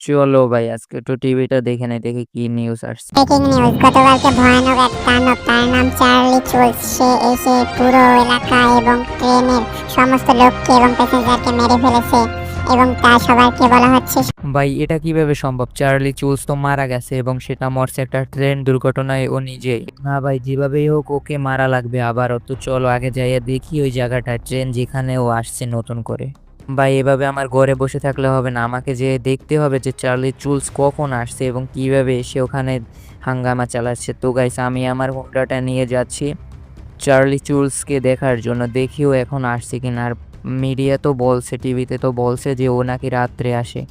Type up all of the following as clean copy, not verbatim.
চলো ভাই আজকে একটু টিভিটা দেখে নেই, দেখি কি নিউজ আসছে। ব্রেকিং নিউজ, গতকালকে ভয়ানক এক দানব, তার নাম চার্লি চুলস, সে এসে পুরো এলাকা এবং ট্রেনের সমস্ত লোককে এবং প্যাসেঞ্জারকে মেরে ফেলেছে এবং তা সবাইকে বলা হচ্ছে। ভাই এটা কিভাবে সম্ভব? চার্লি চুলস তো মারা গেছে এবং সেটা মরছে একটা ট্রেন দুর্ঘটনায় ও নিজেই। না ভাই, যেভাবেই হোক ওকে মারা লাগবে আবারও। তো চলো আগে যাইয়া দেখি ওই জায়গাটা, ট্রেন যেখানে ও আসছে নতুন করে। ভাই এভাবে আমার ঘরে বসে থাকলে হবে না, আমাকে যে দেখতে হবে যে চার্লি চুলস কখন আসছে এবং কিভাবে এসে ওখানে হাঙ্গামা চালাচ্ছে। তো গাইস আমি আমার হোন্ডাটা নিয়ে যাচ্ছি চার্লি চুলসকে দেখার জন্য, দেখিও এখন আসছে কিনা। আর মিডিয়া তো বলছে, টিভিতে তো বলছে যে ও নাকি রাত্রে আসে।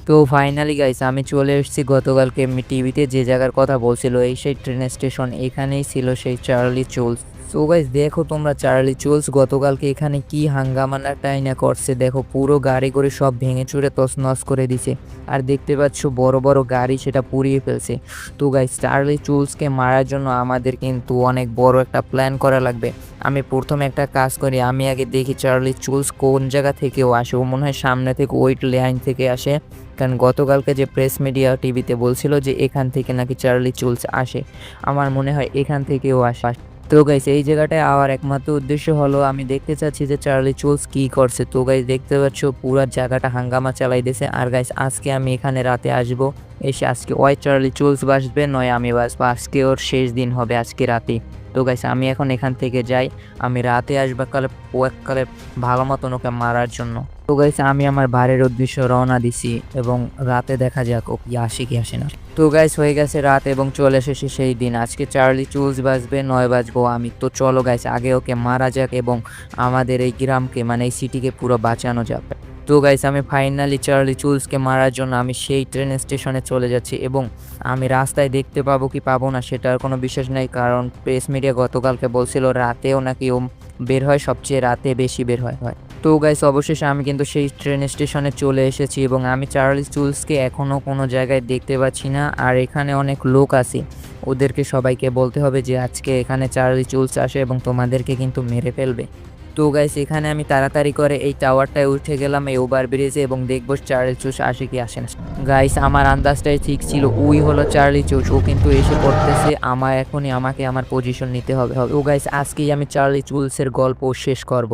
তো ফাইনালি গাইস আমি চলে এসেছি গতকালকে টিভিতে যে জায়গার কথা বলছিল, এই সেই ট্রেন স্টেশন, এখানেই ছিল সেই চার্লি চুলস। সো গাইস দেখো তোমরা, চার্লি চুলস গতকালকে এখানে কি হাঙ্গামানা টাইনা করছে দেখো, পুরো গাড়ি করে সব ভেঙে চুরে তছনছ করে দিছে। আর দেখতে পাচ্ছ বড় বড় গাড়ি সেটা পুড়িয়ে ফেলছে। তো গাইস চার্লি চুলসকে মারার জন্য আমাদের কিন্তু অনেক বড় একটা প্ল্যান করা লাগবে। আমি প্রথমে একটা কাজ করি, আমি আগে দেখি চার্লি চুলস কোন জায়গা থেকেও আসে। ও মনে হয় সামনে থেকে ওই লাইন থেকে আসে, কারণ গতকালকে যে প্রেস মিডিয়া টিভিতে বলছিল যে এখান থেকে নাকি চার্লি চুলস আসে। আমার মনে হয় এখান থেকেও আসে। তো গাইস এই জায়গাটায় আওয়ার একমাত্র উদ্দেশ্য হলো আমি দেখতে চাচ্ছি যে চার্লি চুলস কি করছে। তো গাইস দেখতে পাচ্ছ পুরো জায়গাটা হাঙ্গামা চালাই দিয়েছে। আর গাইস আজকে আমি এখানে রাতে আসব, এসে আজকে ওই চার্লি চুলস বাসবে নয় আমি বাসবো, আজকে ওর শেষ দিন হবে আজকে রাতে। তো গাইস আমি এখন এখান থেকে যাই, আমি রাতে আসবো কালে ও এককালে ভালো মতন ওকে মারার জন্য। তো গাইস আমি আমার বাড়ির উদ্দেশ্যে রওনা দিছি এবং রাতে দেখা যাক ও কি আসে কি আসে না। তো গাইস হয়ে গেছে রাত এবং চলে এসেছে সেই দিন, আজকে চার্লি চুলস বাজবে নয় বাজবো আমি। তো চলো গাইস আগে ওকে মারা যাক এবং আমাদের এই গ্রামকে মানে এই সিটিকে পুরো বাঁচানো যাবে। তো গাইস আমি ফাইনালি চার্লি চুলসকে মারার জন্য আমি সেই ট্রেন স্টেশনে চলে যাচ্ছি এবং আমি রাস্তায় দেখতে পাবো কি পাবো না সেটার কোনো বিশেষ নেই, কারণ প্রেস মিডিয়া গতকালকে বলছিল রাতেও নাকি ও বের হয়, সবচেয়ে রাতে বেশি বের হয়। তো গাইস অবশেষে আমি কিন্তু সেই ট্রেন স্টেশনে চলে এসেছি এবং আমি চার্লি চুলসকে এখনও কোনো জায়গায় দেখতে পাচ্ছি না। আর এখানে অনেক লোক আছে, ওদেরকে সবাইকে বলতে হবে যে আজকে এখানে চার্লি চুলস আসে এবং তোমাদেরকে কিন্তু মেরে ফেলবে। তো গাইস এখানে আমি তাড়াতাড়ি করে এই টাওয়ারটায় উঠে গেলাম, এই ওভারব্রিজে, এবং দেখবো চার্লি চুলস আসে কি আসে না। গাইস আমার আন্দাজটাই ঠিক ছিল, ওই হলো চার্লি চুলস, ও কিন্তু এসে পড়তেছে। এখনই আমাকে আমার পজিশন নিতে হবে। তো গাইস আজকেই আমি চার্লি চুলসের গল্প শেষ করব।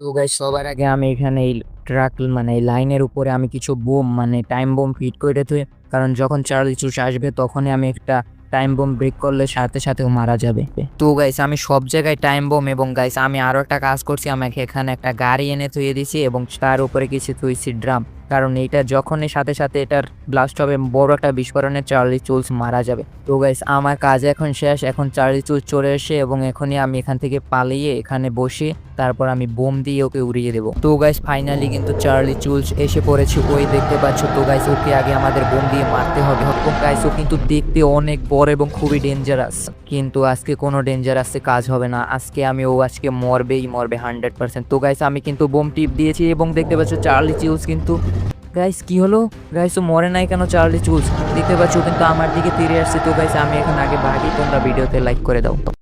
তো গাইস সবার আগে আমি এখানে এই ট্রাক মানে এই লাইনের উপরে আমি কিছু বোম মানে টাইম বোম ফিট করে থুই, কারণ যখন চার্লি চুলস আসবে তখনই আমি একটা টাইম বোম ব্রেক করলে সাথে সাথে ও মারা যাবে। তো গাইস আমি সব জায়গায় টাইম বোম, এবং গাইস আমি আরও একটা কাজ করছি, আমাকে এখানে একটা গাড়ি এনে থুয়ে দিছি এবং তার উপরে কিছু থুইছি ড্রাম, কারণ এইটা যখনই সাথে সাথে এটার ব্লাস্ট হবে বড় একটা বিস্ফোরণে চার্লি চুলস মারা যাবে। তো গাইস আমার কাজ এখন শেষ, এখন চার্লি চুলস চলে এসে এবং এখনই আমি এখান থেকে পালিয়ে এখানে বসে তারপর আমি বোম দিয়ে ওকে উড়িয়ে দেবো। তো গাইস ফাইনালি কিন্তু চার্লি চুলস এসে পড়েছে, ওই দেখতে পাচ্ছ। তো গাইস ওকে আগে আমাদের বোম দিয়ে মারতে হবে। তো গাইস ও কিন্তু দেখতে অনেক বড় এবং খুবই ডেঞ্জারাস, কিন্তু আজকে কোনো ডেঞ্জারাসে কাজ হবে না, আজকে আজকে মরবেই মরবে 100%। তো গাইস আমি কিন্তু বোম টিপ দিয়েছি এবং দেখতে পাচ্ছ চার্লি চুলস কিন্তু, গাইস কি হলো? গাইস ও মরে নাই কেন? চার্লি চুলস দেখতে পাচ্ছ কিন্তু আমার দিকে ফিরে আসছে। তো গাইস আমি এখন আগে ভাগি, তোমরা ভিডিওতে লাইক করে দাও।